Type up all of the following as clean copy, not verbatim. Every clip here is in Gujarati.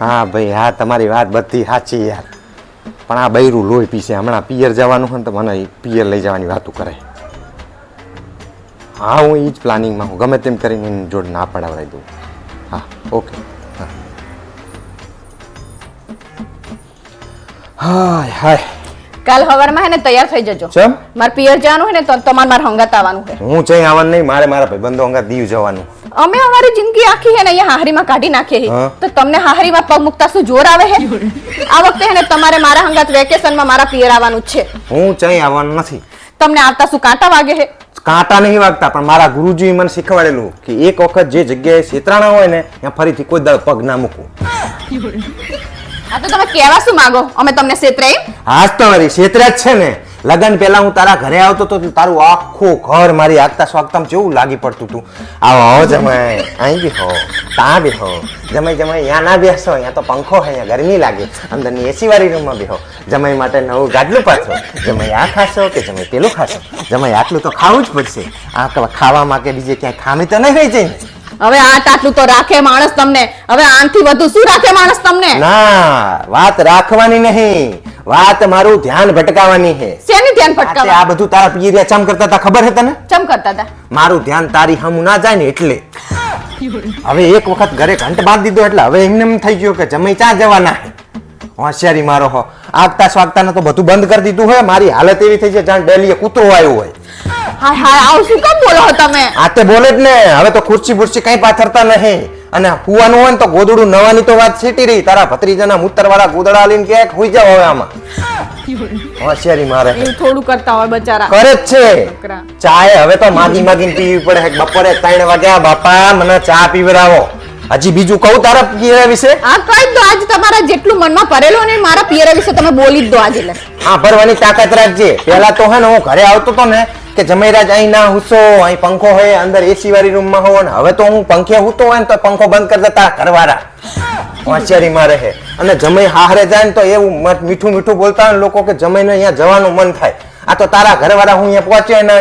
હા ભાઈ, હા તમારી વાત બધી સાચી યાર, પણ આ બૈરું લોહી પીશે. હમણાં પિયર જવાનું હોય ને તો મને પિયર લઈ જવાની વાતું કરે. હા, હું એ જ પ્લાનિંગમાં હું ગમે તેમ કરીને એની જોડે ના પડાવડાવી દઉં. હા, ઓકે. હાય હાય, કાલ સવારમાં હે ને તૈયાર થઈ જજો. ચમ? મારે પિયર જવાનું હોય ને તો તમારે મારે હંગાત આવવાનું છે. હું જઈ આવવાનું નહીં, મારે મારા ભાઈબંધો હંગાત દીવ જવાનું. અમે અમારી જિંદગી આખી હે ને અહીંયા હાહરીમાં કાઢી નાખીએ છીએ. હા. તો તમને હાહરીમાં પગ મુકતા શું જોર આવે હે? આ વખતે હે ને તમારે મારા હંગાત વેકેશનમાં મારા પિયર આવવાનું જ છે. હું જઈ આવવાનું નથી. તમને આવતા શું કાંટા વાગે હે? કાંટા નહીં વાગતા, પણ મારા ગુરુજીએ મને શીખવાડેલું કે એક વખત જે જગ્યાએ છેતરાણા હોય ને ત્યાં ફરીથી કોઈ દાડો પગ ના મૂકવું. આ તો તમે કહેવા શું માંગો? અમે તમને છેતરાઈ? હાજ તો મારી છેતરા જ છે ને. લગન પહેલા હું તારા ઘરે આવતો તો તારું આખું ઘર મારી આગતા સ્વાગતામાં કેવું લાગી પડતું તું. આવો આવો જમાઈ, અહીં બેહો, ત્યાં બેહો, જમાઈ જમાઈ અહીંયા ના બેસો, અહીંયા તો પંખો હોય, અહીંયા ગરમી લાગે, અંદરની એસી વાળી રૂમમાં બેહો, જમાઈ માટે નવું ગાડલું પાથરો, જમાઈ આ ખાશો કે જમાઈ પેલું ખાશો, જમાઈ આટલું તો ખાવું જ પડશે. આ ખાવામાં કે બીજે ક્યાંય ખામી તો નહીં રહી જાય ને. હવે આટલું તો રાખે માણસ તમને. હવે આનથી વધુ શું રાખે માણસ તમને? ના, વાત રાખવાની નહીં, વાત મારું ધ્યાન ભટકાવવાની છે. શેની ધ્યાન ભટકાવા? આ બધું તારા પિયરિયા ચમ કરતા હતા ખબર છે તને? ચમ કરતા હતા? મારું ધ્યાન તારી હમું ના જાય ને એટલે. હવે એક વખત ઘરે ઘંટ બાંધી દીધો એટલે હવે એમને એમ થઈ ગયું કે જમાઈ ક્યાં જવાના. હોશિયારી મારો હો, આગતા સ્વાગતા તો બધું બંધ કરી દીધું હોય. મારી હાલત એવી થઈ છે જાણ ડેલી કૂતરો આવ્યો હોય. હાય હાય, આવું શું કામ બોલો છો તમે? આ તે બોલે જ ને. હવે તો ખુરશી બુરશી કઈ પાથરતા નહીં, અને હુવાનું હોય ને તો ગોદડું નવાની તો વાત છેટી રહી. તારા ભત્રીજાના મૂતરવાળા ગોદડા લઈને કે હુઈ જાવ હવે આમાં. હોશિયારી મારે એવું થોડું કરતા હોય બચારા. કરે જ છે. છોકરા. ચાય હવે તો માગી માગીને પીવી પડે. બપોરે 3 વાગ્યા, બાપા મને ચા પીવડાવો. હજી બીજું કહું તારા પિયરા વિશે? આ કહી દો, આજ તમારા જેટલું મનમાં ભરેલો ને મારા પિયરા વિશે તમે બોલી જ દો આજે. એટલે હા, ભરવાની તાકાત રાખજે. પેલા તો હે ને હું ઘરે આવતો તો ને કે જમાઈરાજ અહીં ના હુસો, અહીં પંખો હોય, અંદર એસી વાળી રૂમમાં હોય, ને હવે તો હું પંખે હુતો હોય ને તો પંખો બંધ કરી દેતા ઘરવાળા. હોશિયારીમાં રહે. અને જમાઈ હારે જાય ને તો એવું મીઠું મીઠું બોલતા હોય લોકો કે જમાઈને અહીંયા જવાનું મન થાય. આ તો તારા ઘરવાળા હું અહીંયા પહોંચ્યો ને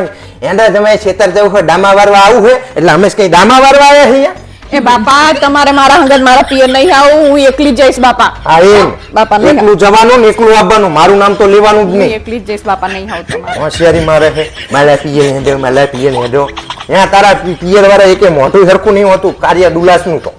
એને જમાઈ છેતર જવું હોય, ડામા વારવા આવું હોય એટલે હંમેશ કઈ ડામા વારવા આવ્યા અહીંયા. એ બાપા, તમારે મારા હંગત મારા પિયર નહીં આવું, હું એકલી જ જઈશ બાપા. હા એમ બાપા નહીં એકલું જવાનું ને એકલું આવવાનું, મારું નામ તો લેવાનું જ હું નહીં. એકલી જ જઈશ બાપા, નહીં આવું તમારે. હોશિયારીમાં રહે. મારા પિયર હેડો, મારા પિયર હેડો. ત્યાં તારા પિયર વાળા એકે મોઢું સરખું નહીં હોતું કાર્ય ડુલાસનું તો.